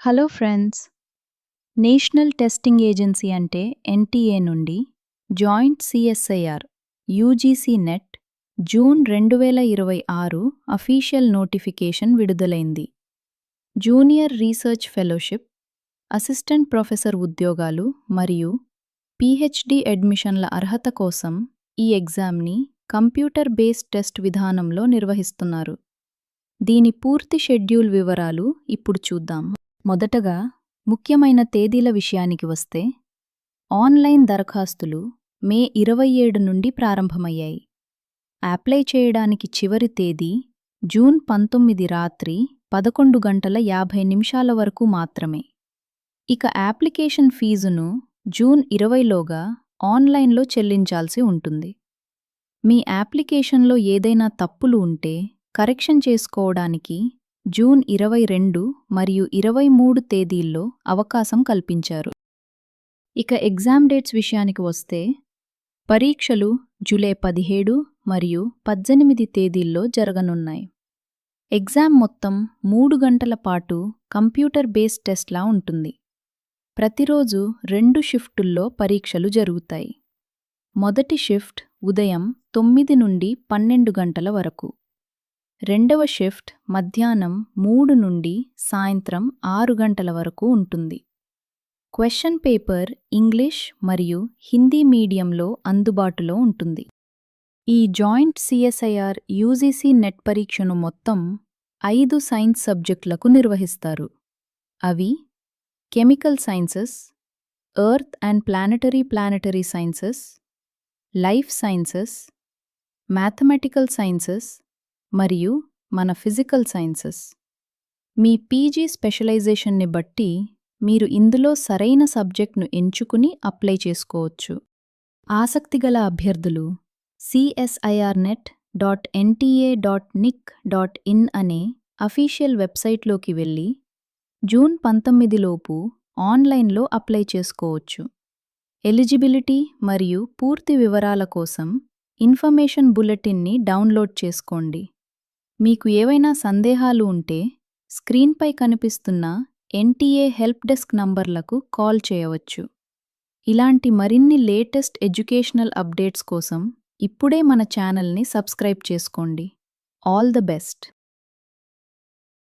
Hello friends, national testing agency అంటే NTA నుండి joint CSIR UGC NET June 2026 official notification విడుదలైంది. Junior research fellowship, assistant professor ఉద్యోగాలు మరియు PhD అడ్మిషన్ల అర్హత కోసం ఈ ఎగ్జామ్ని కంప్యూటర్ బేస్డ్ టెస్ట్ విధానంలో నిర్వహిస్తున్నారు. దీని పూర్తి షెడ్యూల్ వివరాలు ఇప్పుడు చూద్దాం. మొదటగా ముఖ్యమైన తేదీల విషయానికి వస్తే, ఆన్లైన్ దరఖాస్తులు మే 27 నుండి ప్రారంభమయ్యాయి. అప్లై చేయడానికి చివరి తేదీ జూన్ 19 రాత్రి 11:50 వరకు మాత్రమే. ఇక అప్లికేషన్ ఫీజును జూన్ 20లోగా ఆన్లైన్లో చెల్లించాల్సి ఉంటుంది. మీ అప్లికేషన్లో ఏదైనా తప్పులు ఉంటే కరెక్షన్ చేసుకోవడానికి జూన్ 22 మరియు 23 తేదీల్లో అవకాశం కల్పించారు. ఇక ఎగ్జామ్ డేట్స్ విషయానికి వస్తే, పరీక్షలు జూలై 17 మరియు 18 తేదీల్లో జరగనున్నాయి. ఎగ్జామ్ మొత్తం 3 గంటల పాటు కంప్యూటర్ బేస్డ్ టెస్ట్లా ఉంటుంది. ప్రతిరోజు 2 షిఫ్టుల్లో పరీక్షలు జరుగుతాయి. మొదటి షిఫ్ట్ ఉదయం 9 నుండి 12 గంటల వరకు. రెండవ షిఫ్ట్ మధ్యాహ్నం 3 నుండి సాయంత్రం 6 గంటల వరకు ఉంటుంది. క్వశ్చన్ పేపర్ ఇంగ్లీష్ మరియు హిందీ మీడియంలో అందుబాటులో ఉంటుంది. ఈ జాయింట్ సిఎస్ఐఆర్ యూజీసీ నెట్ పరీక్షను మొత్తం 5 సైన్స్ సబ్జెక్టులకు నిర్వహిస్తారు. అవి chemical sciences, earth and planetary sciences, life sciences, mathematical sciences మరియు మన ఫిజికల్ సైన్సెస్. మీ పీజీ స్పెషలైజేషన్ని బట్టి మీరు ఇందులో సరైన సబ్జెక్ట్ను ఎంచుకుని అప్లై చేసుకోవచ్చు. ఆసక్తిగల అభ్యర్థులు csirnet.nta.nic.in అనే అఫీషియల్ వెబ్సైట్లోకి వెళ్ళి జూన్ 19లోపు ఆన్లైన్లో అప్లై చేసుకోవచ్చు. ఎలిజిబిలిటీ మరియు పూర్తి వివరాల కోసం ఇన్ఫర్మేషన్ బులెటిన్ని డౌన్లోడ్ చేసుకోండి. మీకు ఏవైనా సందేహాలు ఉంటే స్క్రీన్పై కనిపిస్తున్న ఎన్టీఏ హెల్ప్ డెస్క్ నంబర్లకు కాల్ చేయవచ్చు. ఇలాంటి మరిన్ని లేటెస్ట్ ఎడ్యుకేషనల్ అప్డేట్స్ కోసం ఇప్పుడే మన ఛానల్ని సబ్స్క్రైబ్ చేసుకోండి. All the best.